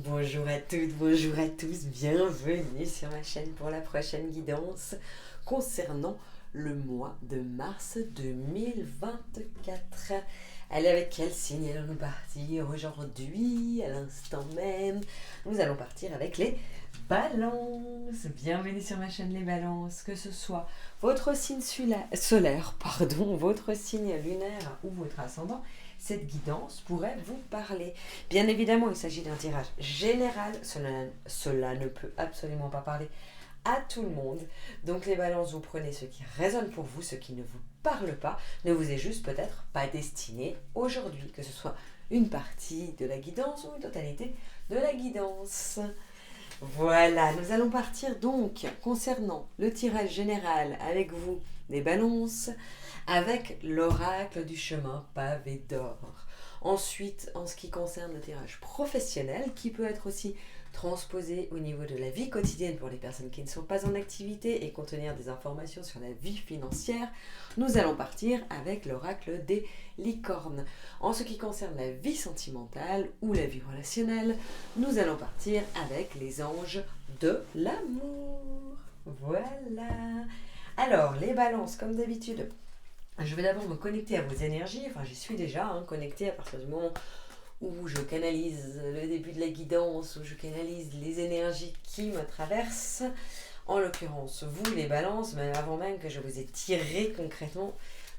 Bonjour à toutes, bonjour à tous, bienvenue sur ma chaîne pour la prochaine guidance concernant le mois de mars 2024. Allez, avec quel signe allons-nous partir aujourd'hui, à l'instant même? Nous allons partir avec les balances. Bienvenue sur ma chaîne les balances, que ce soit votre signe solaire, votre signe lunaire ou votre ascendant. Cette guidance pourrait vous parler. Bien évidemment, il s'agit d'un tirage général. Cela ne peut absolument pas parler à tout le monde. Donc les balances, vous prenez ce qui résonne pour vous, ce qui ne vous parle pas, ne vous est juste peut-être pas destiné aujourd'hui, que ce soit une partie de la guidance ou une totalité de la guidance. Voilà, nous allons partir donc concernant le tirage général avec vous des balances, avec l'oracle du chemin pavé d'or. Ensuite, en ce qui concerne le tirage professionnel, qui peut être aussi transposé au niveau de la vie quotidienne pour les personnes qui ne sont pas en activité et contenir des informations sur la vie financière, nous allons partir avec l'oracle des licornes. En ce qui concerne la vie sentimentale ou la vie relationnelle, nous allons partir avec les anges de l'amour. Voilà. Alors, les balances, comme d'habitude, je vais d'abord me connecter à vos énergies. Enfin, j'y suis déjà connectée à partir du moment où je canalise le début de la guidance, où je canalise les énergies qui me traversent. En l'occurrence, vous les balances, mais avant même que je vous ai tiré concrètement,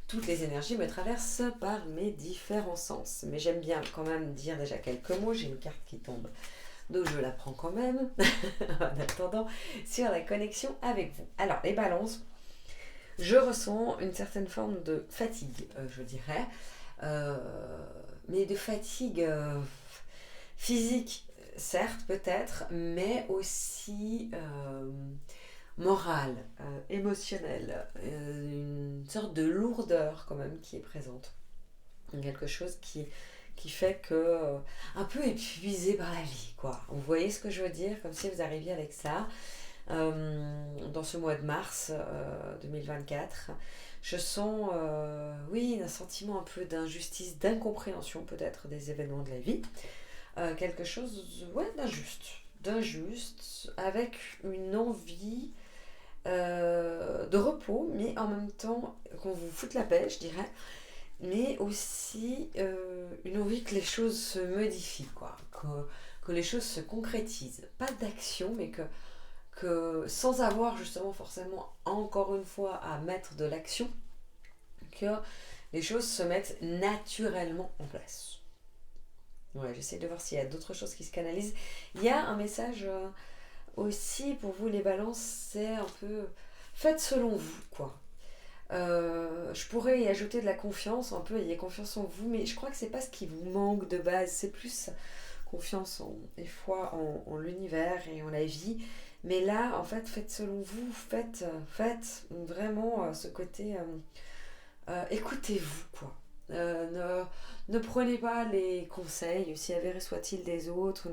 toutes les énergies me traversent par mes différents sens. Mais j'aime bien quand même dire déjà quelques mots. J'ai une carte qui tombe, donc je la prends quand même, en attendant, sur la connexion avec vous. Alors, les balances, je ressens une certaine forme de fatigue, je dirais, mais de fatigue physique, certes, peut-être, mais aussi morale, émotionnelle, une sorte de lourdeur quand même qui est présente. Quelque chose qui fait que un peu épuisé par la vie, quoi. Vous voyez ce que je veux dire? Comme si vous arriviez avec ça. Dans ce mois de mars 2024, je sens, oui, un sentiment un peu d'injustice, d'incompréhension peut-être des événements de la vie. Quelque chose, ouais, d'injuste, avec une envie de repos, mais en même temps qu'on vous foute la paix, je dirais, mais aussi une envie que les choses se modifient, quoi, que les choses se concrétisent. Pas d'action, mais que sans avoir justement forcément encore une fois à mettre de l'action, que les choses se mettent naturellement en place. Ouais, j'essaie de voir s'il y a d'autres choses qui se canalisent. Il y a un message aussi pour vous les balances, c'est un peu faites selon vous, quoi. Je pourrais y ajouter de la confiance, un peu ayez confiance en vous, mais je crois que c'est pas ce qui vous manque de base, c'est plus confiance et foi en l'univers et en la vie. Mais là, en fait, faites selon vous, faites vraiment ce côté, écoutez-vous, quoi. Ne prenez pas les conseils, aussi avérés soient-ils des autres,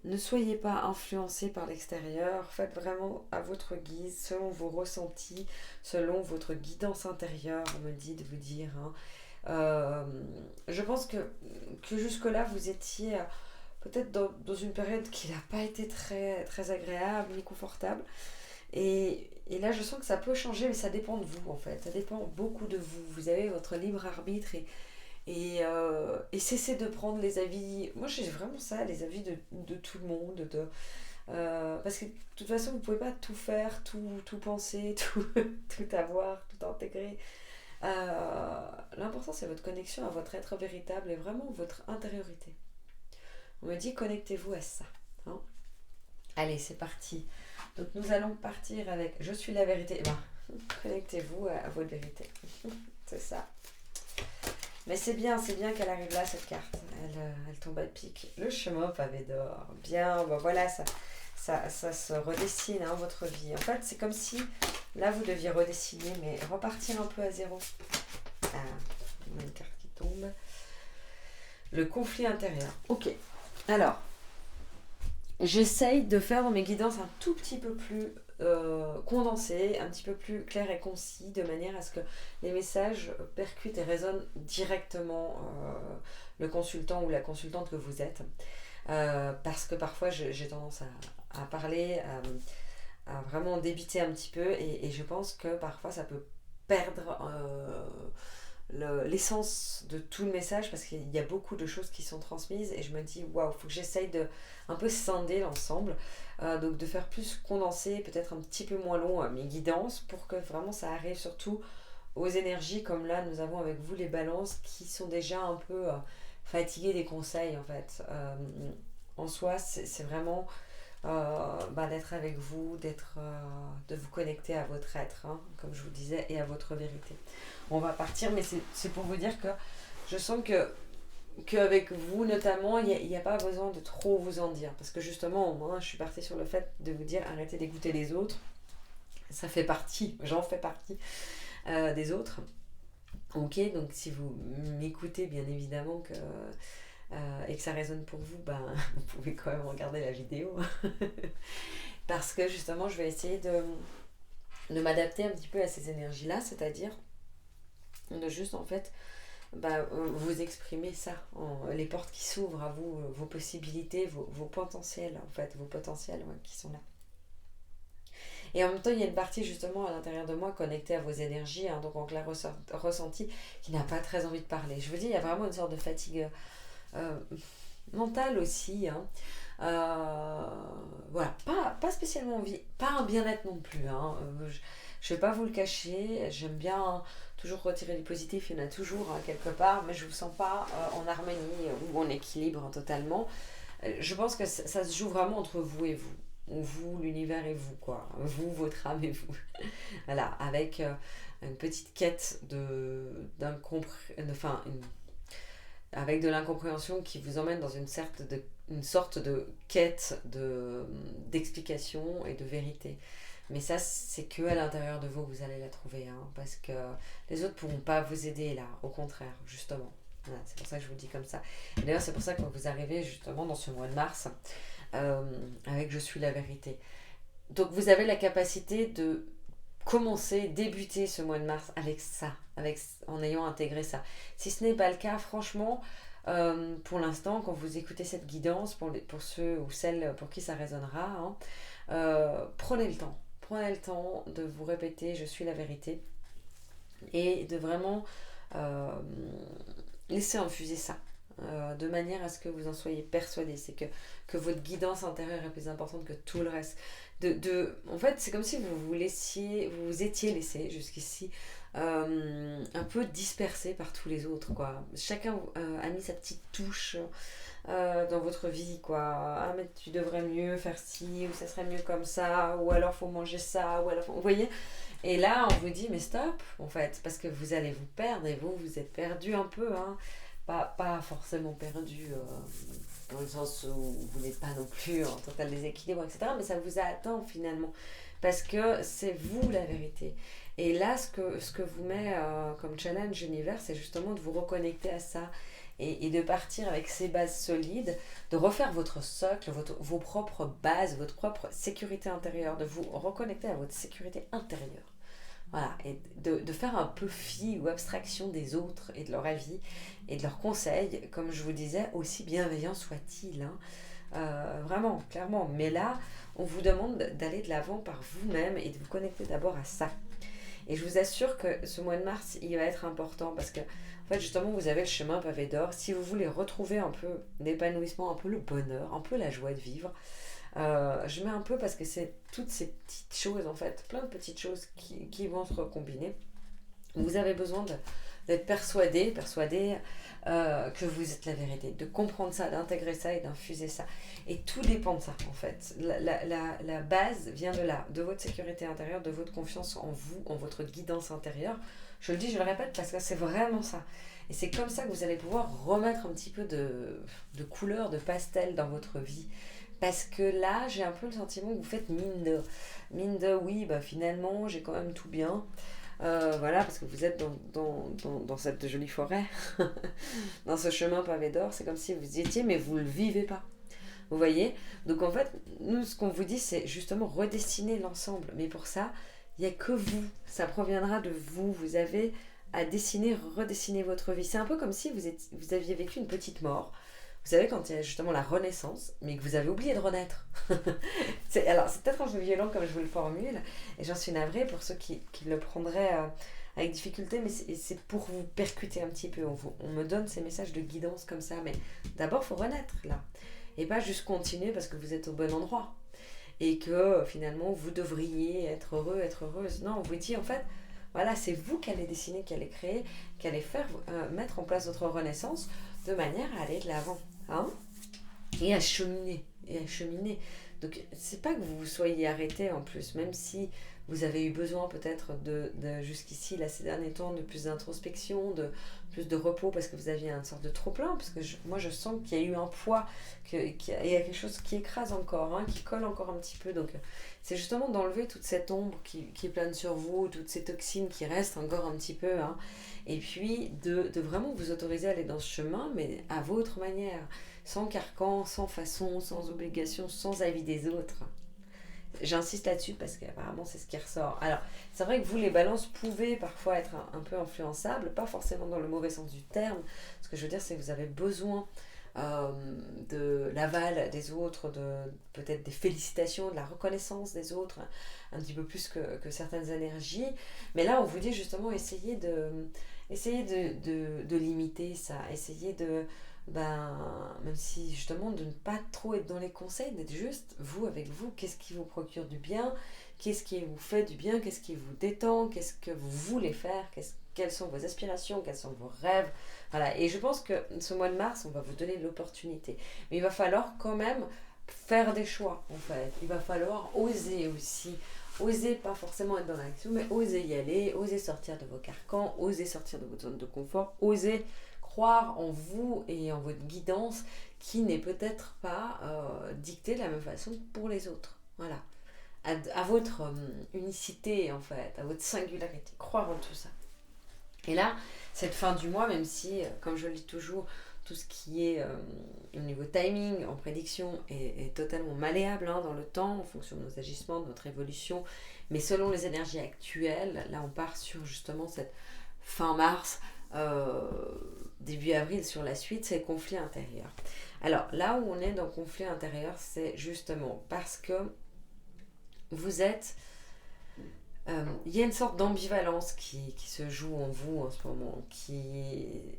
ne soyez pas influencés par l'extérieur, faites vraiment à votre guise, selon vos ressentis, selon votre guidance intérieure, on me dit de vous dire. Je pense que jusque-là, vous étiez peut-être dans une période qui n'a pas été très, très agréable ni confortable. Et là, je sens que ça peut changer, mais ça dépend de vous, en fait. Ça dépend beaucoup de vous. Vous avez votre libre arbitre et cessez de prendre les avis. Moi, j'ai vraiment ça, les avis de tout le monde. Parce que de toute façon, vous ne pouvez pas tout faire, tout penser, tout avoir, tout intégrer. L'important, c'est votre connexion à votre être véritable et vraiment votre intériorité. On me dit connectez-vous à ça. Hein. Allez, c'est parti. Donc nous allons partir avec je suis la vérité. Eh ben, connectez-vous à votre vérité. C'est ça. Mais c'est bien qu'elle arrive là, cette carte. Elle tombe à pic. Le chemin pavé d'or. Bien, ben voilà, ça se redessine, votre vie. En fait, c'est comme si, là, vous deviez redessiner, mais repartir un peu à zéro. Ah, une carte qui tombe. Le conflit intérieur. Ok. Alors, j'essaye de faire dans mes guidances un tout petit peu plus condensé, un petit peu plus clair et concis, de manière à ce que les messages percutent et résonnent directement le consultant ou la consultante que vous êtes. parce que parfois j'ai tendance à parler, à vraiment débiter un petit peu, et je pense que parfois ça peut perdre l'essence de tout le message, parce qu'il y a beaucoup de choses qui sont transmises, et je me dis waouh, faut que j'essaye de un peu scinder l'ensemble, donc de faire plus condensé, peut-être un petit peu moins long mes guidances, pour que vraiment ça arrive surtout aux énergies, comme là nous avons avec vous les balances qui sont déjà un peu fatiguées des conseils en fait. En soi c'est vraiment d'être avec vous, de vous connecter à votre être, hein, comme je vous disais, et à votre vérité. On va partir, mais c'est pour vous dire que je sens qu'avec vous notamment, il n'y a pas besoin de trop vous en dire, parce que justement, moi je suis partie sur le fait de vous dire arrêtez d'écouter les autres, ça fait partie, j'en fais partie des autres. Ok, donc si vous m'écoutez, bien évidemment et que ça résonne pour vous, vous pouvez quand même regarder la vidéo. Parce que justement, je vais essayer de m'adapter un petit peu à ces énergies-là, c'est-à-dire de juste en fait vous exprimer ça, les portes qui s'ouvrent à vous, vos possibilités, vos potentiels, en fait, vos potentiels qui sont là. Et en même temps, il y a une partie justement à l'intérieur de moi connectée à vos énergies, hein, donc en clair ressenti, qui n'a pas très envie de parler. Je vous dis, il y a vraiment une sorte de fatigue mentale aussi. Hein. Voilà, pas spécialement envie, pas un bien-être non plus. Hein. Je ne vais pas vous le cacher, j'aime bien toujours retirer du positif, il y en a toujours quelque part, mais je ne vous sens pas en harmonie ou en équilibre totalement. Je pense que ça se joue vraiment entre vous et vous. Vous, l'univers et vous, quoi. Vous, votre âme et vous. Voilà, avec une petite quête avec de l'incompréhension qui vous emmène dans une sorte de quête d'explication et de vérité. Mais ça, c'est que à l'intérieur de vous que vous allez la trouver, hein, parce que les autres ne pourront pas vous aider là, au contraire, justement. Voilà, c'est pour ça que je vous le dis comme ça. Et d'ailleurs, c'est pour ça que vous arrivez justement dans ce mois de mars, avec Je suis la vérité. Donc vous avez la capacité de débuter ce mois de mars avec ça, en ayant intégré ça. Si ce n'est pas le cas, franchement, pour l'instant, quand vous écoutez cette guidance, pour ceux ou celles pour qui ça résonnera, hein, prenez le temps. Prenez le temps de vous répéter je suis la vérité, et de vraiment laisser infuser ça. De manière à ce que vous en soyez persuadé, c'est que votre guidance intérieure est plus importante que tout le reste. En fait, c'est comme si vous vous étiez laissé jusqu'ici un peu dispersé par tous les autres, quoi. Chacun a mis sa petite touche dans votre vie, quoi. Ah, mais tu devrais mieux faire ci, ou ça serait mieux comme ça, ou alors faut manger ça, ou alors vous voyez. Et là, on vous dit mais stop, en fait, parce que vous allez vous perdre, et vous êtes perdu un peu, hein. Pas forcément perdu dans le sens où vous n'êtes pas non plus en total déséquilibre, etc. Mais ça vous atteint finalement, parce que c'est vous la vérité. Et là, ce que vous met comme challenge l'univers, c'est justement de vous reconnecter à ça, et de partir avec ces bases solides, de refaire votre socle, vos propres bases, votre propre sécurité intérieure, de vous reconnecter à votre sécurité intérieure. Voilà, et de faire un peu fi ou abstraction des autres et de leur avis et de leurs conseils, comme je vous disais, aussi bienveillants soient-ils. Hein. Vraiment, clairement. Mais là, on vous demande d'aller de l'avant par vous-même et de vous connecter d'abord à ça. Et je vous assure que ce mois de mars, il va être important, parce que, en fait, justement, vous avez le chemin pavé d'or. Si vous voulez retrouver un peu d'épanouissement, un peu le bonheur, un peu la joie de vivre, je mets un peu parce que c'est toutes ces petites choses, en fait, plein de petites choses qui vont se recombiner. Vous avez besoin d'être persuadé que vous êtes la vérité, de comprendre ça, d'intégrer ça et d'infuser ça. Et tout dépend de ça, en fait. La base vient de là, de votre sécurité intérieure, de votre confiance en vous, en votre guidance intérieure. Je le dis, je le répète, parce que c'est vraiment ça. Et c'est comme ça que vous allez pouvoir remettre un petit peu de couleur, de pastel dans votre vie. Parce que là, j'ai un peu le sentiment que vous faites mine de oui, finalement, j'ai quand même tout bien. Voilà, parce que vous êtes dans cette jolie forêt, dans ce chemin pavé d'or, c'est comme si vous y étiez, mais vous ne le vivez pas. Vous voyez? Donc en fait, nous, ce qu'on vous dit, c'est justement redessiner l'ensemble. Mais pour ça, il n'y a que vous. Ça proviendra de vous. Vous avez à redessiner votre vie. C'est un peu comme si vous aviez vécu une petite mort. Vous savez, quand il y a justement la renaissance, mais que vous avez oublié de renaître. Alors, c'est peut-être un peu violent comme je vous le formule, et j'en suis navrée pour ceux qui le prendraient avec difficulté, mais c'est pour vous percuter un petit peu. On me donne ces messages de guidance comme ça, mais d'abord, il faut renaître là. Et pas juste continuer parce que vous êtes au bon endroit. Et que finalement, vous devriez être heureux, être heureuse. Non, on vous dit en fait, voilà, c'est vous qui allez dessiner, qui allez créer, qui allez faire, mettre en place votre renaissance de manière à aller de l'avant. Hein, et à cheminer. Et à cheminer. Donc, c'est pas que vous soyez arrêté en plus, même si vous avez eu besoin peut-être de jusqu'ici, là, ces derniers temps, de plus d'introspection, de plus de repos, parce que vous aviez une sorte de trop-plein, parce que moi, je sens qu'il y a eu un poids, il y a quelque chose qui écrase encore, hein, qui colle encore un petit peu. Donc, c'est justement d'enlever toute cette ombre qui plane sur vous, toutes ces toxines qui restent encore un petit peu, hein, et puis de vraiment vous autoriser à aller dans ce chemin, mais à votre manière, sans carcan, sans façon, sans obligation, sans avis des autres. J'insiste là-dessus parce qu'apparemment c'est ce qui ressort. Alors, c'est vrai que vous, les balances, pouvez parfois être un peu influençables, pas forcément dans le mauvais sens du terme. Ce que je veux dire, c'est que vous avez besoin de l'aval des autres, peut-être des félicitations, de la reconnaissance des autres, un petit peu plus que certaines énergies. Mais là, on vous dit justement, essayez de limiter ça, essayez même si justement de ne pas trop être dans les conseils, d'être juste vous avec vous, qu'est-ce qui vous procure du bien, qu'est-ce qui vous fait du bien, qu'est-ce qui vous détend, qu'est-ce que vous voulez faire, quelles sont vos aspirations, quels sont vos rêves, voilà. Et je pense que ce mois de mars, on va vous donner l'opportunité, mais il va falloir quand même faire des choix en fait, il va falloir oser aussi. Osez pas forcément être dans l'action, mais osez y aller, osez sortir de vos carcans, osez sortir de votre zone de confort, osez croire en vous et en votre guidance qui n'est peut-être pas dictée de la même façon pour les autres. Voilà. À votre unicité en fait, à votre singularité. Croire en tout ça. Et là, cette fin du mois, même si, comme je le dis toujours, tout ce qui est au niveau timing, en prédiction, est totalement malléable hein, dans le temps, en fonction de nos agissements, de notre évolution. Mais selon les énergies actuelles, là on part sur justement cette fin mars, début avril sur la suite, c'est le conflit intérieur. Alors là où on est dans le conflit intérieur, c'est justement parce que vous êtes... Il y a une sorte d'ambivalence qui se joue en vous en ce moment.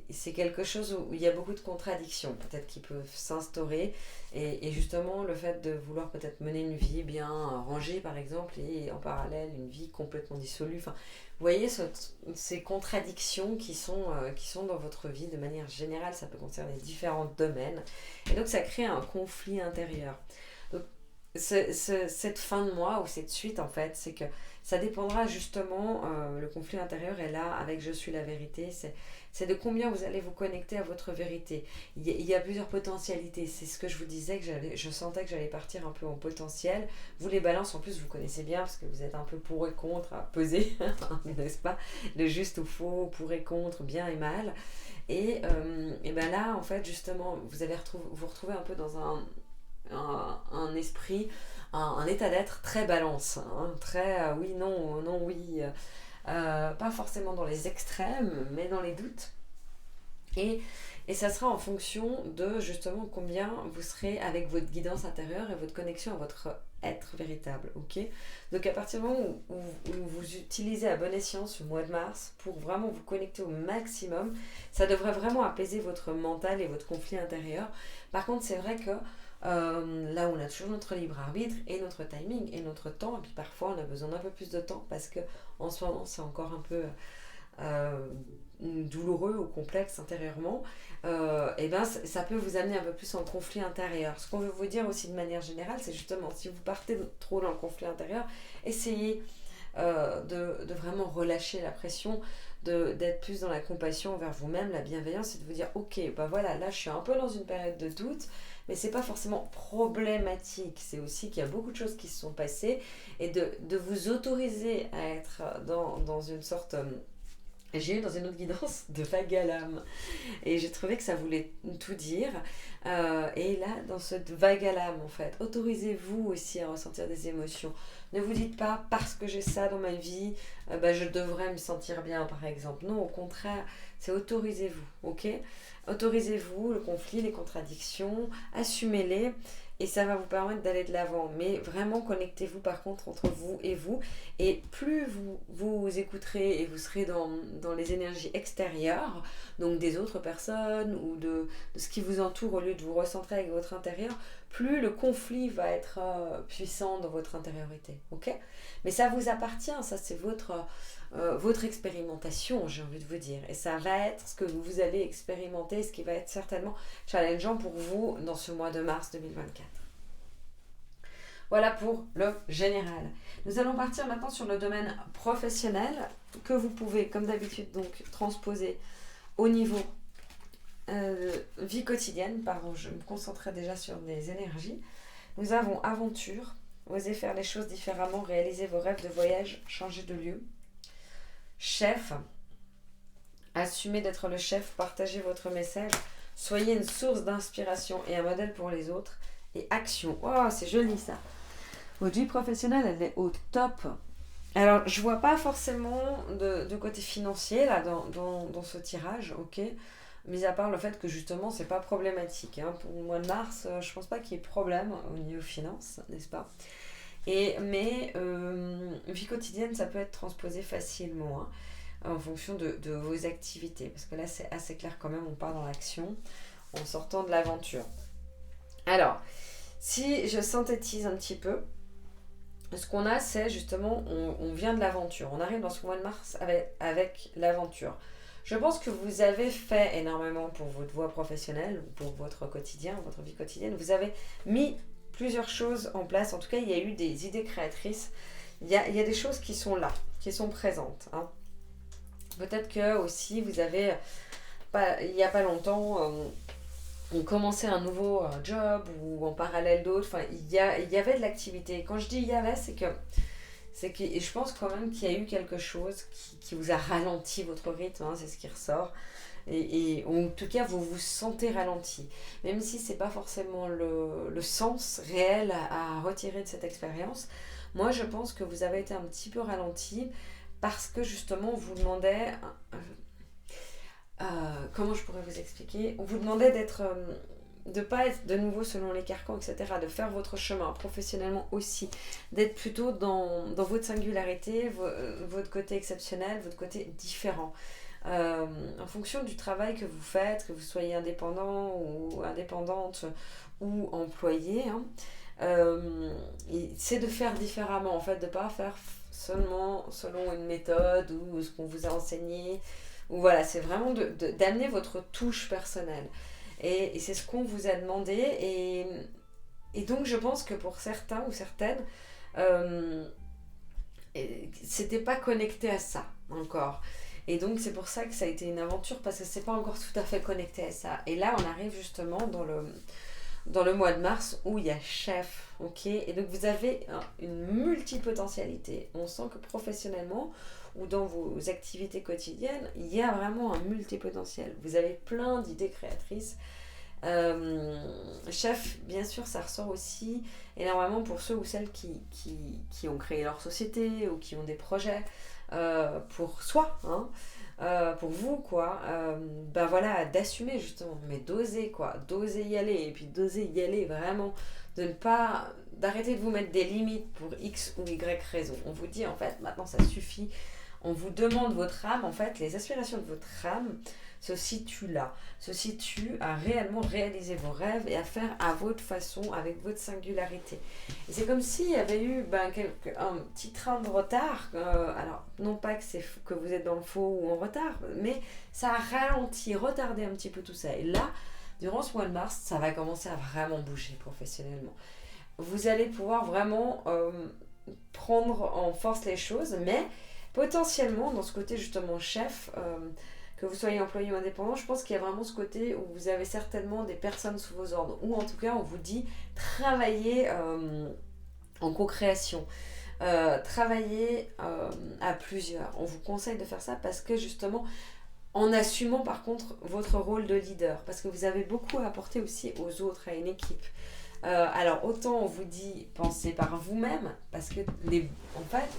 C'est quelque chose où il y a beaucoup de contradictions, peut-être qui peuvent s'instaurer. Et justement, le fait de vouloir peut-être mener une vie bien rangée, par exemple, et en parallèle, une vie complètement dissolue. Enfin, vous voyez ces contradictions qui sont dans votre vie de manière générale. Ça peut concerner différents domaines. Et donc, ça crée un conflit intérieur. Donc, cette fin de mois ou cette suite, en fait, c'est que ça dépendra justement, le conflit intérieur est là avec Je suis la vérité, c'est de combien vous allez vous connecter à votre vérité. Il y a plusieurs potentialités, c'est ce que je vous disais, que je sentais que j'allais partir un peu en potentiel. Vous les balances, en plus vous connaissez bien parce que vous êtes un peu pour et contre à peser, n'est-ce pas? Le juste ou faux, pour et contre, bien et mal. Et ben là, en fait, justement, vous allez vous retrouver un peu dans un esprit, un état d'être très balance, hein, très oui, non, non, oui, pas forcément dans les extrêmes, mais dans les doutes. Et ça sera en fonction de justement combien vous serez avec votre guidance intérieure et votre connexion à votre être véritable. Ok, donc à partir du moment où vous utilisez à bon escient ce mois de mars pour vraiment vous connecter au maximum, ça devrait vraiment apaiser votre mental et votre conflit intérieur. Par contre, c'est vrai que là on a toujours notre libre arbitre et notre timing et notre temps, et puis parfois on a besoin d'un peu plus de temps parce que en ce moment c'est encore un peu douloureux ou complexe intérieurement, et ben ça peut vous amener un peu plus en conflit intérieur. Ce qu'on veut vous dire aussi de manière générale, c'est justement si vous partez trop dans le conflit intérieur, essayez de vraiment relâcher la pression, d'être plus dans la compassion envers vous-même, la bienveillance, et de vous dire ok, bah voilà, là je suis un peu dans une période de doute, mais c'est pas forcément problématique, c'est aussi qu'il y a beaucoup de choses qui se sont passées, et de vous autoriser à être dans une sorte J'ai eu dans une autre guidance de vague à l'âme. Et j'ai trouvé que ça voulait tout dire. Et là, dans cette vague à l'âme, en fait, autorisez-vous aussi à ressentir des émotions. Ne vous dites pas, parce que j'ai ça dans ma vie, je devrais me sentir bien, par exemple. Non, au contraire, c'est autorisez-vous, ok? Autorisez-vous le conflit, les contradictions, assumez-les. Et ça va vous permettre d'aller de l'avant. Mais vraiment, connectez-vous par contre entre vous et vous. Et plus vous écouterez et vous serez dans les énergies extérieures, donc des autres personnes ou de ce qui vous entoure au lieu de vous recentrer avec votre intérieur, plus le conflit va être puissant dans votre intériorité. Ok? Mais ça vous appartient, ça c'est votre expérimentation, j'ai envie de vous dire. Et ça va être ce que vous allez expérimenter, ce qui va être certainement challengeant pour vous dans ce mois de mars 2024. Voilà pour le général. Nous allons partir maintenant sur le domaine professionnel que vous pouvez, comme d'habitude, donc transposer au niveau vie quotidienne. Pardon, je me concentrais déjà sur des énergies. Nous avons aventure, oser faire les choses différemment, réaliser vos rêves de voyage, changer de lieu. Chef, assumez d'être le chef, partagez votre message, soyez une source d'inspiration et un modèle pour les autres. Et action, oh c'est joli ça. Votre vie professionnelle, elle est au top. Alors, je vois pas forcément de côté financier là dans ce tirage, ok. Mis à part le fait que justement, c'est pas problématique. Hein. Pour le mois de mars, je pense pas qu'il y ait problème au niveau finance, n'est-ce pas? Mais vie quotidienne, ça peut être transposé facilement hein, en fonction de vos activités. Parce que là, c'est assez clair quand même, on part dans l'action en sortant de l'aventure. Alors, si je synthétise un petit peu, ce qu'on a, c'est justement, on vient de l'aventure. On arrive dans ce mois de mars avec l'aventure. Je pense que vous avez fait énormément pour votre voie professionnelle, pour votre quotidien, votre vie quotidienne. Vous avez mis plusieurs choses en place. En tout cas, il y a eu des idées créatrices. Il y a des choses qui sont là, qui sont présentes. Hein. Peut-être que aussi, vous avez, il n'y a pas longtemps, commencé un nouveau job ou en parallèle d'autres. Enfin, il y avait de l'activité. Quand je dis il y avait, c'est que je pense quand même qu'il y a eu quelque chose qui vous a ralenti votre rythme, hein, c'est ce qui ressort. Et en tout cas, vous vous sentez ralenti. Même si ce n'est pas forcément le sens réel à retirer de cette expérience, moi je pense que vous avez été un petit peu ralenti parce que justement on vous demandait... comment je pourrais vous expliquer? On vous demandait de ne pas être de nouveau selon les carcans, etc. De faire votre chemin professionnellement aussi. D'être plutôt dans votre singularité, votre côté exceptionnel, votre côté différent. En fonction du travail que vous faites, que vous soyez indépendant ou indépendante ou employé, hein, c'est de faire différemment, en fait, de ne pas faire seulement selon une méthode ou ce qu'on vous a enseigné. Ou voilà, c'est vraiment d'amener votre touche personnelle. Et c'est ce qu'on vous a demandé. Et donc, je pense que pour certains ou certaines, c'était pas connecté à ça encore. Et donc, c'est pour ça que ça a été une aventure, parce que c'est pas encore tout à fait connecté à ça. Et là, on arrive justement dans le mois de mars où il y a chef, ok? Et donc, vous avez une multipotentialité. On sent que professionnellement, ou dans vos activités quotidiennes, il y a vraiment un multipotentiel. Vous avez plein d'idées créatrices. Chef, bien sûr, ça ressort aussi énormément pour ceux ou celles qui ont créé leur société ou qui ont des projets pour soi, hein, pour vous, quoi. Voilà, d'assumer justement, mais d'oser, quoi. D'oser y aller, et puis d'oser y aller vraiment, d'arrêter de vous mettre des limites pour X ou Y raison. On vous dit, en fait, maintenant ça suffit. On vous demande votre âme, en fait, les aspirations de votre âme se situent là, se situent à réellement réaliser vos rêves et à faire à votre façon, avec votre singularité. Et c'est comme s'il y avait eu un petit train de retard, alors non pas que vous êtes dans le faux ou en retard, mais ça a ralenti, retardé un petit peu tout ça. Et là, durant ce mois de mars, ça va commencer à vraiment bouger professionnellement. Vous allez pouvoir vraiment prendre en force les choses, mais potentiellement, dans ce côté justement chef, que vous soyez employé ou indépendant, je pense qu'il y a vraiment ce côté où vous avez certainement des personnes sous vos ordres, ou en tout cas on vous dit travailler en co-création. travailler à plusieurs. On vous conseille de faire ça parce que justement, en assumant par contre votre rôle de leader, parce que vous avez beaucoup à apporter aussi aux autres, à une équipe. Alors autant on vous dit pensez par vous-même, parce que en fait,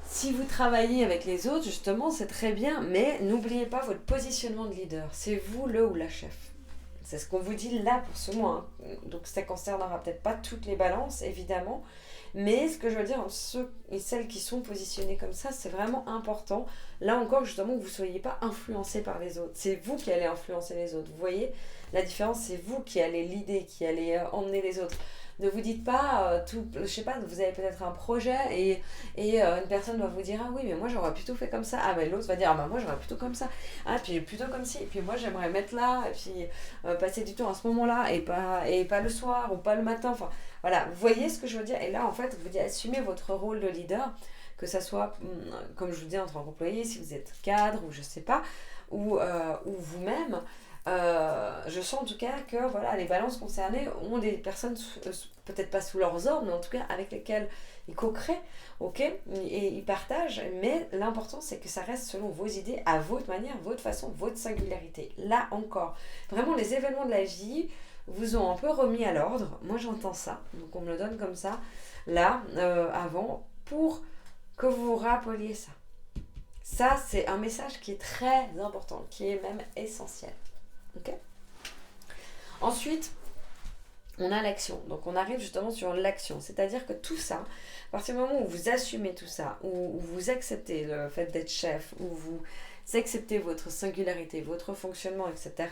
si vous travaillez avec les autres, justement, c'est très bien, mais n'oubliez pas votre positionnement de leader. C'est vous le ou la chef. C'est ce qu'on vous dit là pour ce mois. Donc ça ne concernera peut-être pas toutes les balances, évidemment. Mais ce que je veux dire, ceux et celles qui sont positionnés comme ça, c'est vraiment important. Là encore, justement, que vous ne soyez pas influencé par les autres. C'est vous qui allez influencer les autres. Vous voyez, la différence, c'est vous qui allez l'idée, qui allez emmener les autres. Ne vous dites pas, je sais pas, vous avez peut-être un projet et une personne va vous dire ah oui mais moi j'aurais plutôt fait comme ça, ah mais l'autre va dire ah bah moi j'aurais plutôt comme ça, ah puis plutôt comme ci, et puis moi j'aimerais mettre là, et puis passer du temps à ce moment-là et pas le soir ou pas le matin, enfin voilà, vous voyez ce que je veux dire, et là en fait je vous dis assumez votre rôle de leader, que ça soit comme je vous dis en tant qu'employé, si vous êtes cadre ou je sais pas, ou vous-même. Je sens en tout cas que voilà, les balances concernées ont des personnes, peut-être pas sous leurs ordres, mais en tout cas avec lesquelles ils co-créent, ok, et ils partagent, mais l'important c'est que ça reste selon vos idées, à votre manière, votre façon, votre singularité. Là encore, vraiment les événements de la vie vous ont un peu remis à l'ordre, moi j'entends ça, donc on me le donne comme ça, là, avant, pour que vous vous rappeliez ça. Ça, c'est un message qui est très important, qui est même essentiel. Okay. Ensuite, on a l'action. Donc on arrive justement sur l'action. C'est-à-dire que tout ça, à partir du moment où vous assumez tout ça, où vous acceptez le fait d'être chef, où vous acceptez votre singularité, votre fonctionnement, etc.,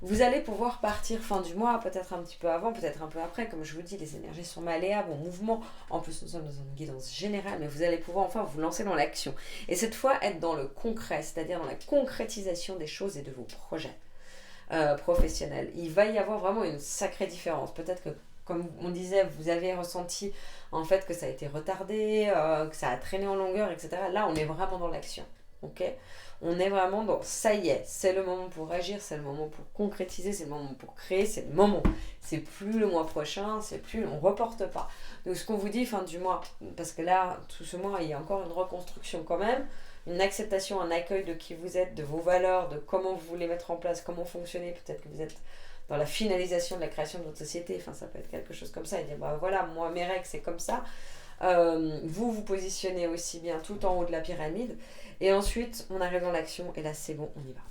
vous allez pouvoir partir fin du mois, peut-être un petit peu avant, peut-être un peu après. Comme je vous dis, les énergies sont malléables, en mouvement. En plus, nous sommes dans une guidance générale, mais vous allez pouvoir enfin vous lancer dans l'action. Et cette fois, être dans le concret, c'est-à-dire dans la concrétisation des choses et de vos projets. Professionnel. Il va y avoir vraiment une sacrée différence. Peut-être que, comme on disait, vous avez ressenti en fait que ça a été retardé, que ça a traîné en longueur, etc. Là, on est vraiment dans l'action. Ok ? On est vraiment dans ça y est, c'est le moment pour agir, c'est le moment pour concrétiser, c'est le moment pour créer, c'est le moment. C'est plus le mois prochain, c'est plus, on reporte pas. Donc ce qu'on vous dit fin du mois, parce que là, tout ce mois, il y a encore une reconstruction quand même, une acceptation, un accueil de qui vous êtes, de vos valeurs, de comment vous voulez mettre en place, comment fonctionner. Peut-être que vous êtes dans la finalisation de la création de votre société, enfin ça peut être quelque chose comme ça, et dire bah voilà, moi mes règles c'est comme ça. Vous vous positionnez aussi bien tout en haut de la pyramide, et ensuite on arrive dans l'action, et là c'est bon, on y va.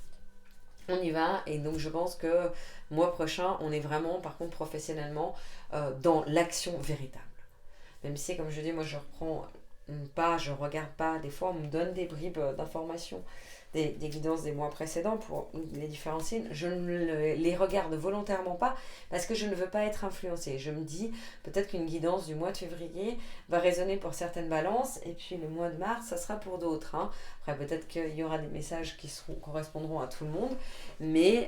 On y va, et donc je pense que mois prochain, on est vraiment, par contre professionnellement, dans l'action véritable. Même si, comme je dis, moi je reprends pas, je regarde pas, des fois on me donne des bribes d'informations, des guidances des mois précédents pour les différencier, je ne les regarde volontairement pas parce que je ne veux pas être influencée. Je me dis peut-être qu'une guidance du mois de février va résonner pour certaines balances et puis le mois de mars ça sera pour d'autres. Après peut-être qu'il y aura des messages qui correspondront à tout le monde, mais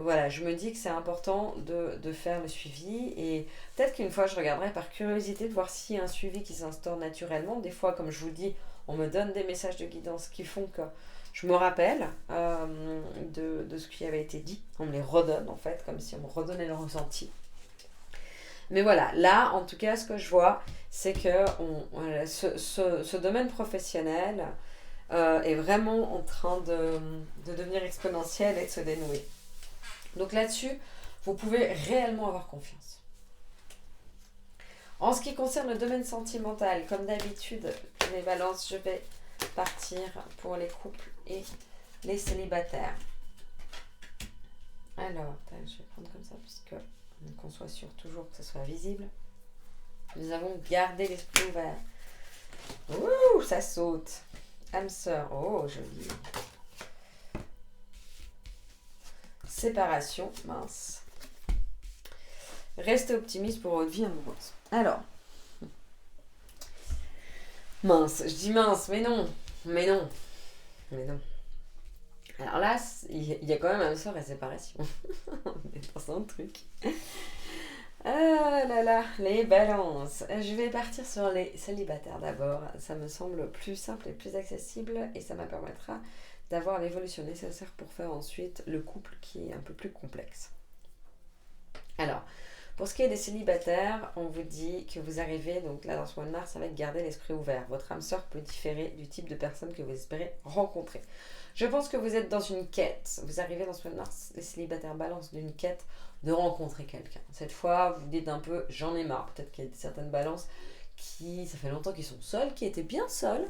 voilà, je me dis que c'est important de faire le suivi, et peut-être qu'une fois je regarderai par curiosité de voir s'il y a un suivi qui s'instaure naturellement. Des fois, comme je vous dis, on me donne des messages de guidance qui font que je me rappelle de ce qui avait été dit. On me les redonne en fait, comme si on me redonnait le ressenti. Mais voilà, là en tout cas ce que je vois, c'est que ce domaine professionnel est vraiment en train de devenir exponentiel et de se dénouer. Donc là-dessus, vous pouvez réellement avoir confiance. En ce qui concerne le domaine sentimental, comme d'habitude, les balances, je vais partir pour les couples et les célibataires. Alors, je vais prendre comme ça, puisque qu'on soit sûr toujours que ce soit visible. Nous avons gardé l'esprit ouvert. Ouh, ça saute. Âme sœur, oh, joli. Séparation, mince. Restez optimiste pour votre vie amoureuse. Alors, mince, je dis mince, mais non. Alors là, il y a quand même âme sœur et séparation. On est dans un truc. Ah là là, les balances. Je vais partir sur les célibataires d'abord. Ça me semble plus simple et plus accessible, et ça me permettra d'avoir l'évolution nécessaire pour faire ensuite le couple qui est un peu plus complexe. Alors, Pour ce qui est des célibataires, on vous dit que vous arrivez, donc là dans ce mois de mars, avec garder l'esprit ouvert. Votre âme sœur peut différer du type de personne que vous espérez rencontrer. Je pense que vous êtes dans une quête. Vous arrivez dans ce mois de mars, les célibataires balances d'une quête de rencontrer quelqu'un. Cette fois, vous dites un peu, j'en ai marre. Peut-être qu'il y a certaines balances qui, ça fait longtemps qu'ils sont seuls, qui étaient bien seuls.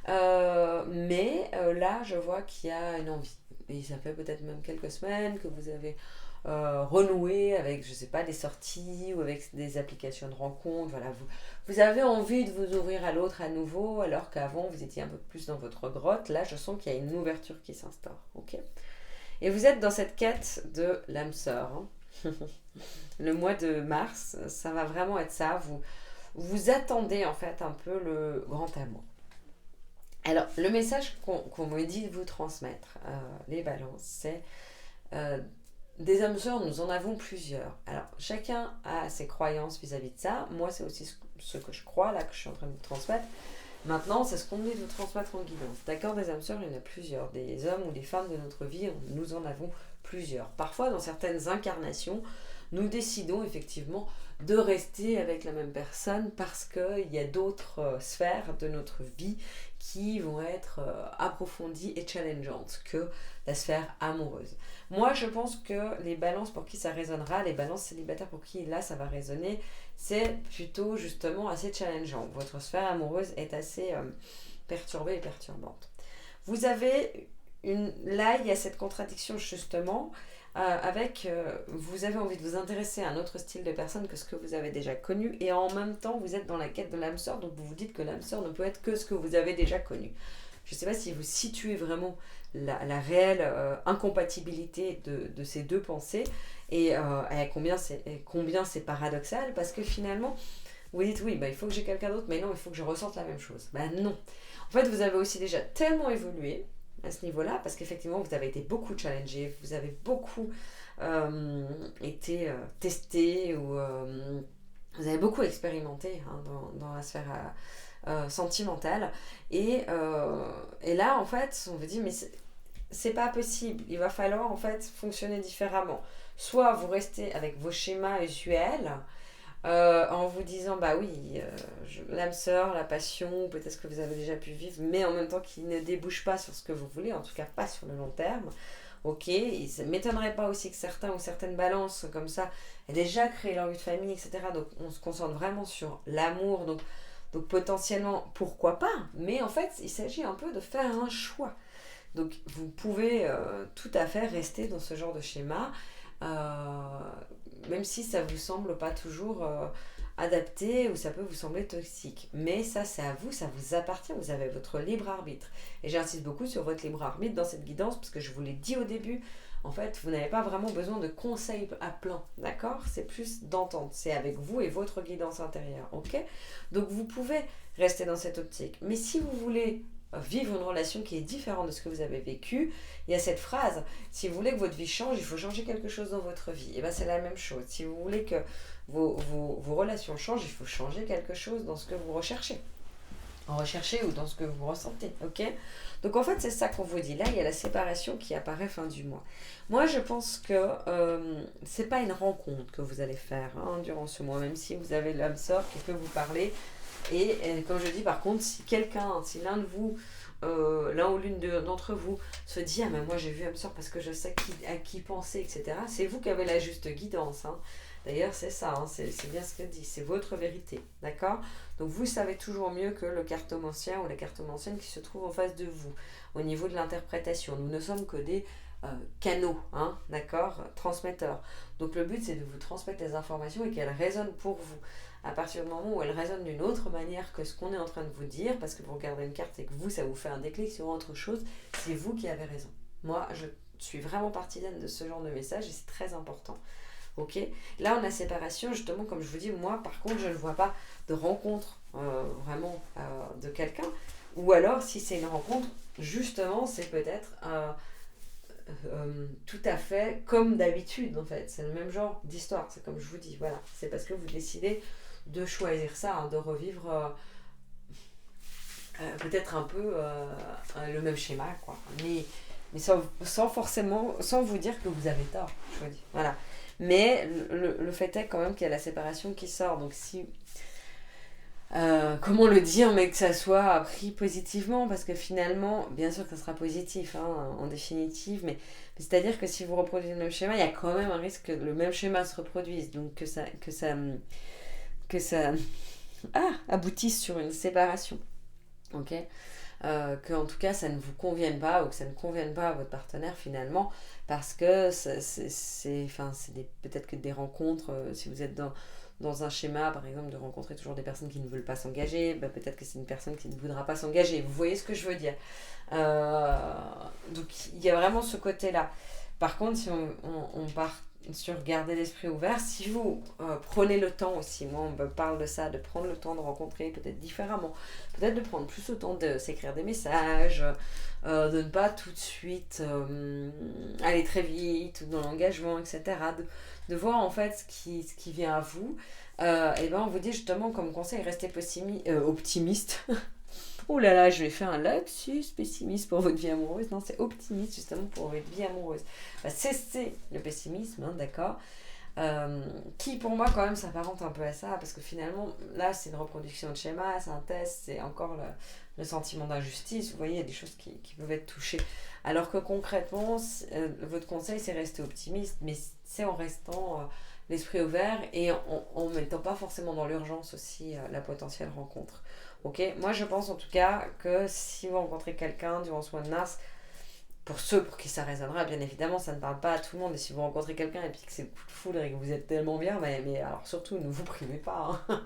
Mais là, je vois qu'il y a une envie. Et ça fait peut-être même quelques semaines que vous avez renoué avec, je sais pas, des sorties ou avec des applications de rencontres. Voilà, vous avez envie de vous ouvrir à l'autre à nouveau, alors qu'avant, vous étiez un peu plus dans votre grotte. Là, je sens qu'il y a une ouverture qui s'instaure. Ok. Et vous êtes dans cette quête de l'âme sœur. Hein. Le mois de mars, ça va vraiment être ça. Vous attendez en fait un peu le grand amour. Alors, le message qu'on me dit de vous transmettre, les balances, c'est des âmes sœurs, nous en avons plusieurs. Alors, chacun a ses croyances vis-à-vis de ça. Moi, c'est aussi ce que je crois, là, que je suis en train de vous transmettre. Maintenant, c'est ce qu'on me dit de vous transmettre en guidance. D'accord, des âmes sœurs, il y en a plusieurs. Des hommes ou des femmes de notre vie, nous en avons plusieurs. Parfois, dans certaines incarnations, nous décidons effectivement de rester avec la même personne parce qu'il y a d'autres sphères de notre vie qui vont être approfondies et challengeantes que la sphère amoureuse. Moi, je pense que les balances pour qui ça résonnera, les balances célibataires pour qui là ça va résonner, c'est plutôt justement assez challengeant. Votre sphère amoureuse est assez perturbée et perturbante. Vous avez là, il y a cette contradiction justement vous avez envie de vous intéresser à un autre style de personne que ce que vous avez déjà connu et en même temps vous êtes dans la quête de l'âme sœur, donc vous vous dites que l'âme sœur ne peut être que ce que vous avez déjà connu. Je ne sais pas si vous situez vraiment la réelle incompatibilité de ces deux pensées et combien c'est paradoxal, parce que finalement vous dites oui, il faut que j'ai quelqu'un d'autre, mais non, il faut que je ressente la même chose. Non. En fait, vous avez aussi déjà tellement évolué à ce niveau-là, parce qu'effectivement, vous avez été beaucoup challengé, vous avez beaucoup été testé, ou vous avez beaucoup expérimenté dans la sphère sentimentale. Et là, en fait, on vous dit, mais c'est pas possible, il va falloir en fait fonctionner différemment. Soit vous restez avec vos schémas usuels, en vous disant bah oui, l'âme sœur, la passion, peut-être que vous avez déjà pu vivre, mais en même temps qui ne débouche pas sur ce que vous voulez, en tout cas pas sur le long terme. Ok, il ne m'étonnerait pas aussi que certains ou certaines balances comme ça aient déjà créé leur vie de famille, etc. Donc on se concentre vraiment sur l'amour, donc potentiellement pourquoi pas, mais en fait il s'agit un peu de faire un choix. Donc vous pouvez tout à fait rester dans ce genre de schéma, même si ça vous semble pas toujours adapté ou ça peut vous sembler toxique. Mais ça, c'est à vous, ça vous appartient, vous avez votre libre arbitre. Et j'insiste beaucoup sur votre libre arbitre dans cette guidance, parce que je vous l'ai dit au début, en fait, vous n'avez pas vraiment besoin de conseils à plein, d'accord? C'est plus d'entente, c'est avec vous et votre guidance intérieure, ok? Donc vous pouvez rester dans cette optique. Mais si vous voulez vivre une relation qui est différente de ce que vous avez vécu, il y a cette phrase, si vous voulez que votre vie change, il faut changer quelque chose dans votre vie. Et bien c'est la même chose. Si vous voulez que vos relations changent, il faut changer quelque chose dans ce que vous recherchez. Ou dans ce que vous ressentez, ok? Donc en fait c'est ça qu'on vous dit. Là il y a la séparation qui apparaît fin du mois. Moi je pense que c'est pas une rencontre que vous allez faire durant ce mois, même si vous avez l'âme sœur qui peut vous parler. Et comme je dis, par contre, si l'un de vous, l'un ou l'une d'entre vous se dit ah mais moi j'ai vu âme sœur parce que je sais à qui penser, etc. C'est vous qui avez la juste guidance. D'ailleurs c'est ça, c'est bien ce que dit, c'est votre vérité, d'accord? Donc vous savez toujours mieux que le cartomancien ou la cartomancienne qui se trouve en face de vous au niveau de l'interprétation. Nous ne sommes que des canaux, d'accord, transmetteurs. Donc le but c'est de vous transmettre les informations et qu'elles résonnent pour vous. À partir du moment où elles résonnent d'une autre manière que ce qu'on est en train de vous dire, parce que vous regardez une carte et que vous, ça vous fait un déclic sur autre chose, c'est vous qui avez raison. Moi, je suis vraiment partisane de ce genre de message et c'est très important. Ok, là on a séparation, justement, comme je vous dis, moi par contre je ne vois pas de rencontre vraiment de quelqu'un, ou alors si c'est une rencontre, justement c'est peut-être tout à fait comme d'habitude en fait, c'est le même genre d'histoire, c'est comme je vous dis, voilà, c'est parce que vous décidez de choisir ça, de revivre peut-être un peu le même schéma, quoi, mais sans forcément, sans vous dire que vous avez tort, je vous dis, voilà. Mais le fait est quand même qu'il y a la séparation qui sort. Donc si... comment le dire, mais que ça soit pris positivement, parce que finalement, bien sûr que ça sera positif, hein, en définitive, mais c'est-à-dire que si vous reproduisez le même schéma, il y a quand même un risque que le même schéma se reproduise, donc que ça aboutisse sur une séparation, ok, que en tout cas ça ne vous convienne pas ou que ça ne convienne pas à votre partenaire finalement, parce que peut-être que des rencontres, si vous êtes dans un schéma par exemple de rencontrer toujours des personnes qui ne veulent pas s'engager, peut-être que c'est une personne qui ne voudra pas s'engager, vous voyez ce que je veux dire. Donc il y a vraiment ce côté là. Par contre, si on part sur garder l'esprit ouvert, si vous prenez le temps aussi, moi on me parle de ça, de prendre le temps de rencontrer peut-être différemment, peut-être de prendre plus le temps de s'écrire des messages, de ne pas tout de suite aller très vite dans l'engagement, etc. De voir en fait ce qui vient à vous. Et ben on vous dit justement comme conseil, restez optimiste. Oh là là, je vais faire un lapsus pessimiste pour votre vie amoureuse. Non, c'est optimiste justement pour votre vie amoureuse. Cessez le pessimisme, hein, d'accord, qui pour moi quand même s'apparente un peu à ça, parce que finalement, là c'est une reproduction de schéma, c'est un test, c'est encore le sentiment d'injustice. Vous voyez, il y a des choses qui peuvent être touchées. Alors que concrètement, votre conseil c'est rester optimiste, mais c'est en restant l'esprit ouvert et en mettant pas forcément dans l'urgence aussi la potentielle rencontre. Ok, moi je pense en tout cas que si vous rencontrez quelqu'un durant ce mois de mars, pour ceux pour qui ça résonnera, bien évidemment, ça ne parle pas à tout le monde. Et si vous rencontrez quelqu'un et puis que c'est le coup de foudre et que vous êtes tellement bien, mais alors surtout, ne vous privez pas. Hein.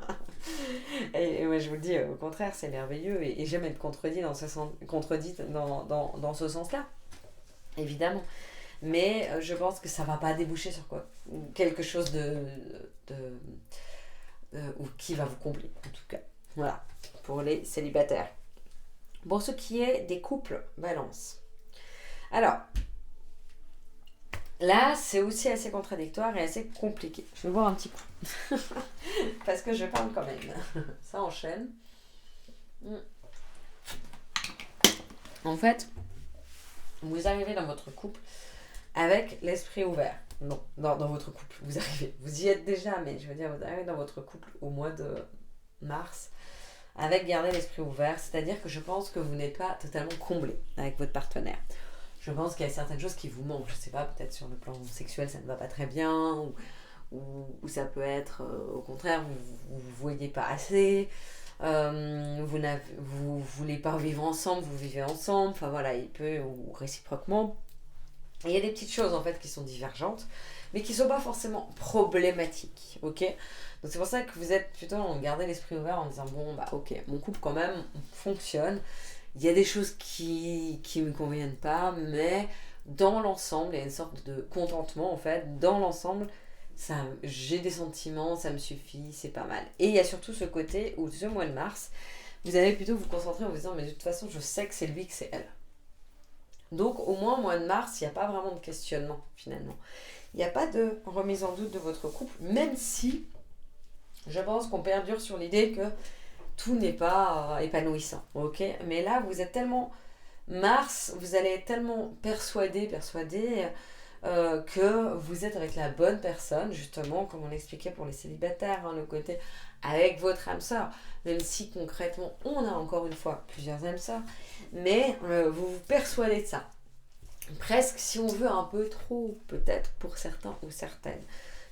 Et moi, je vous le dis, au contraire, c'est merveilleux. Et j'aime être contredite dans ce sens-là, évidemment. Mais je pense que ça ne va pas déboucher sur quoi quelque chose ou qui va vous combler, en tout cas. Voilà, pour les célibataires. Pour ce qui est des couples balance. Alors, là, c'est aussi assez contradictoire et assez compliqué. Je vais boire un petit coup. Parce que je parle quand même. Ça enchaîne. En fait, vous arrivez dans votre couple avec l'esprit ouvert. Non, dans votre couple, vous y êtes déjà, mais je veux dire, vous arrivez dans votre couple au mois de mars avec garder l'esprit ouvert, c'est-à-dire que je pense que vous n'êtes pas totalement comblé avec votre partenaire. Je pense qu'il y a certaines choses qui vous manquent. Je sais pas, peut-être sur le plan sexuel, ça ne va pas très bien, ou ça peut être, au contraire, vous ne voyez pas assez, vous voulez pas vivre ensemble, vous vivez ensemble, enfin voilà, il peut, ou réciproquement. Et il y a des petites choses en fait qui sont divergentes, mais qui ne sont pas forcément problématiques, ok. Donc c'est pour ça que vous êtes plutôt en garder l'esprit ouvert en disant bon bah ok, mon couple quand même fonctionne. Il y a des choses qui me conviennent pas, mais dans l'ensemble, il y a une sorte de contentement en fait. Dans l'ensemble, j'ai des sentiments, ça me suffit, c'est pas mal. Et il y a surtout ce côté où ce mois de mars, vous allez plutôt vous concentrer en vous disant mais de toute façon, je sais que c'est lui, que c'est elle. Donc au moins au mois de mars, il n'y a pas vraiment de questionnement finalement. Il n'y a pas de remise en doute de votre couple, même si je pense qu'on perdure sur l'idée que tout n'est pas épanouissant, ok. Mais là, vous êtes tellement Mars, vous allez être tellement persuadé que vous êtes avec la bonne personne, justement, comme on l'expliquait pour les célibataires, hein, le côté avec votre âme sœur, même si concrètement, on a encore une fois plusieurs âmes sœurs, mais vous vous persuadez de ça. Presque, si on veut, un peu trop, peut-être, pour certains ou certaines.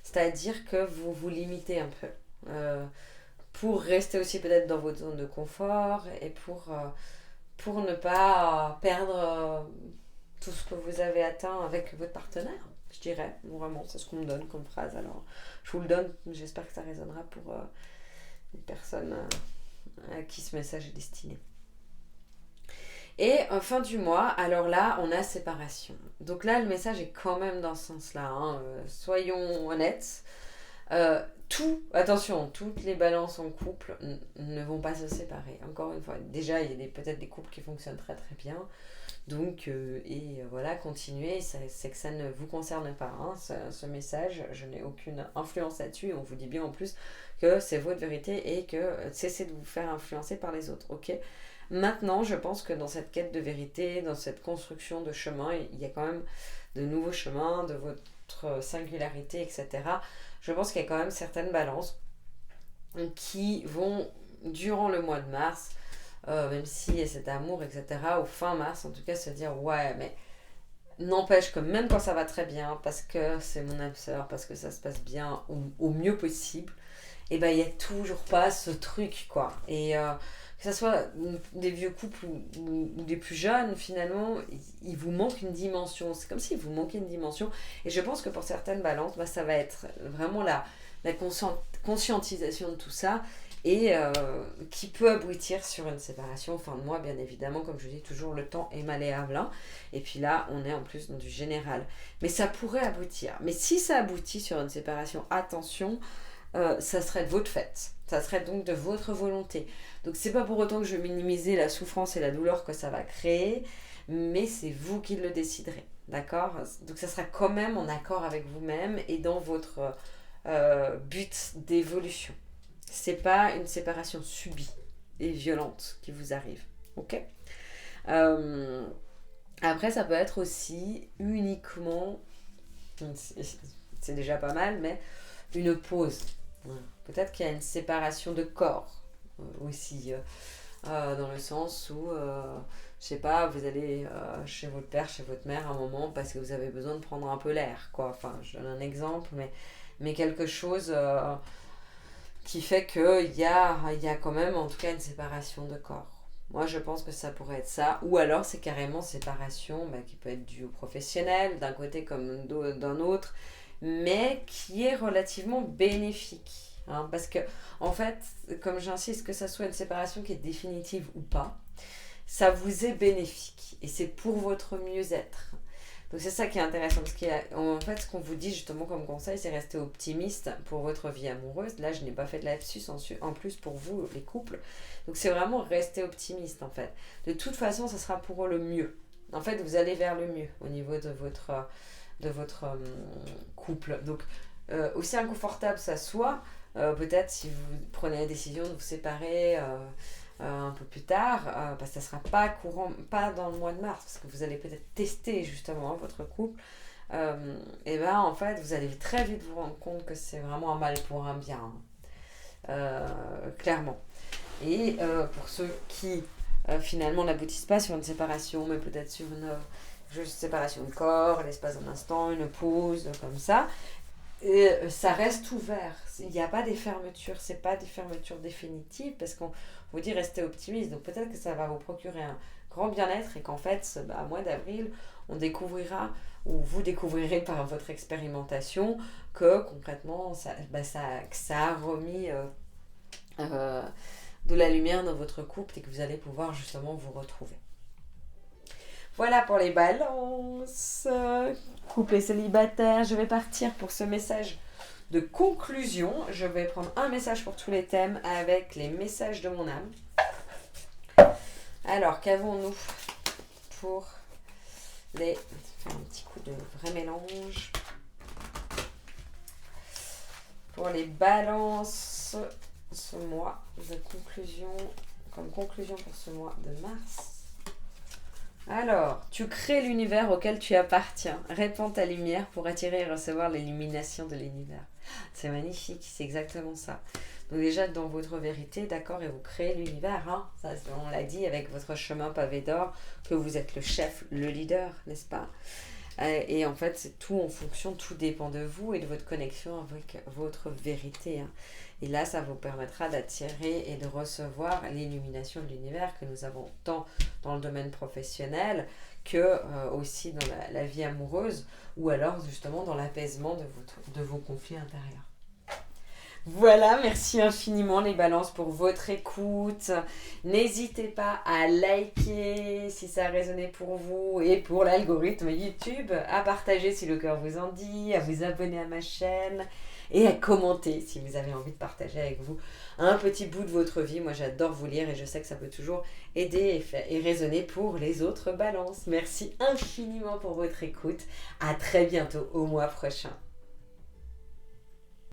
C'est-à-dire que vous vous limitez un peu. Pour rester aussi peut-être dans votre zone de confort et pour ne pas perdre tout ce que vous avez atteint avec votre partenaire, je dirais. Vraiment, c'est ce qu'on me donne comme phrase. Alors, je vous le donne, j'espère que ça résonnera pour les personnes à qui ce message est destiné. Et fin du mois, alors là, on a séparation. Donc là, le message est quand même dans ce sens-là. Hein. Soyons honnêtes. Attention, toutes les balances en couple ne vont pas se séparer. Encore une fois, déjà, il y a peut-être des couples qui fonctionnent très très bien. Donc, voilà, continuez. C'est que ça ne vous concerne pas. Hein, ce message, je n'ai aucune influence là-dessus. On vous dit bien en plus que c'est votre vérité et que cessez de vous faire influencer par les autres. Ok ? Maintenant, je pense que dans cette quête de vérité, dans cette construction de chemin, il y a quand même de nouveaux chemins, votre singularité, etc., je pense qu'il y a quand même certaines balances qui vont, durant le mois de mars, même s'il y a cet amour, etc., au fin mars, en tout cas, se dire, ouais, mais n'empêche que même quand ça va très bien, parce que c'est mon âme sœur, parce que ça se passe bien au mieux possible, et ben il n'y a toujours pas ce truc, quoi. Et que ce soit des vieux couples ou des plus jeunes, finalement, il vous manque une dimension. C'est comme s'il vous manquait une dimension. Et je pense que pour certaines balances, bah, ça va être vraiment la conscientisation de tout ça et qui peut aboutir sur une séparation fin de mois, bien évidemment. Comme je dis toujours, le temps est malléable, hein. Et puis là, on est en plus dans du général. Mais ça pourrait aboutir. Mais si ça aboutit sur une séparation, attention, ça serait de votre fait. Ça serait donc de votre volonté. Donc c'est pas pour autant que je vais minimiser la souffrance et la douleur que ça va créer, mais c'est vous qui le déciderez. D'accord ? Donc ça sera quand même en accord avec vous-même et dans votre but d'évolution. C'est pas une séparation subie et violente qui vous arrive. Ok ? Après, ça peut être aussi uniquement, c'est déjà pas mal, mais une pause. Peut-être qu'il y a une séparation de corps aussi, dans le sens où, je sais pas, vous allez chez votre père, chez votre mère à un moment parce que vous avez besoin de prendre un peu l'air, quoi. Enfin, je donne un exemple, mais quelque chose qui fait qu'il y a quand même, en tout cas, une séparation de corps. Moi, je pense que ça pourrait être ça. Ou alors, c'est carrément séparation qui peut être due au professionnel, d'un côté comme d'un autre, mais qui est relativement bénéfique. Hein, parce que, en fait, comme j'insiste, que ça soit une séparation qui est définitive ou pas, ça vous est bénéfique. Et c'est pour votre mieux-être. Donc c'est ça qui est intéressant. Parce qu'en fait, ce qu'on vous dit justement comme conseil, c'est rester optimiste pour votre vie amoureuse. Là, je n'ai pas fait de lapsus en plus pour vous, les couples. Donc c'est vraiment rester optimiste, en fait. De toute façon, ça sera pour le mieux. En fait, vous allez vers le mieux au niveau de votre couple. Donc, aussi inconfortable ça soit, peut-être si vous prenez la décision de vous séparer un peu plus tard, parce que ça ne sera pas courant, pas dans le mois de mars, parce que vous allez peut-être tester justement votre couple, et ben en fait, vous allez très vite vous rendre compte que c'est vraiment un mal pour un bien, clairement. Et pour ceux qui finalement n'aboutissent pas sur une séparation, mais peut-être sur une juste séparation de corps, l'espace d'un instant, une pause, comme ça. Et ça reste ouvert. Il n'y a pas des fermetures, c'est pas des fermetures définitives parce qu'on vous dit restez optimiste. Donc peut-être que ça va vous procurer un grand bien-être et qu'en fait, à mois d'avril, on découvrira ou vous découvrirez par votre expérimentation que concrètement, ça a remis de la lumière dans votre couple et que vous allez pouvoir justement vous retrouver. Voilà pour les balances. Couple et célibataire, je vais partir pour ce message de conclusion. Je vais prendre un message pour tous les thèmes avec les messages de mon âme. Alors, qu'avons-nous pour les... Faire un petit coup de vrai mélange. Pour les balances, ce mois de conclusion, comme conclusion pour ce mois de mars. Alors, tu crées l'univers auquel tu appartiens. Répands ta lumière pour attirer et recevoir l'illumination de l'univers. C'est magnifique, c'est exactement ça. Donc déjà, dans votre vérité, d'accord, et vous créez l'univers, hein, ça, on l'a dit avec votre chemin pavé d'or, que vous êtes le chef, le leader, n'est-ce pas ? Et en fait, c'est tout en fonction, tout dépend de vous et de votre connexion avec votre vérité. Hein. Et là, ça vous permettra d'attirer et de recevoir l'illumination de l'univers que nous avons tant dans le domaine professionnel que aussi dans la vie amoureuse ou alors justement dans l'apaisement de vos conflits intérieurs. Voilà, merci infiniment les balances pour votre écoute. N'hésitez pas à liker si ça a résonné pour vous et pour l'algorithme YouTube, à partager si le cœur vous en dit, à vous abonner à ma chaîne et à commenter si vous avez envie de partager avec vous un petit bout de votre vie. Moi j'adore vous lire et je sais que ça peut toujours aider et résonner pour les autres balances. Merci infiniment pour votre écoute. À très bientôt au mois prochain.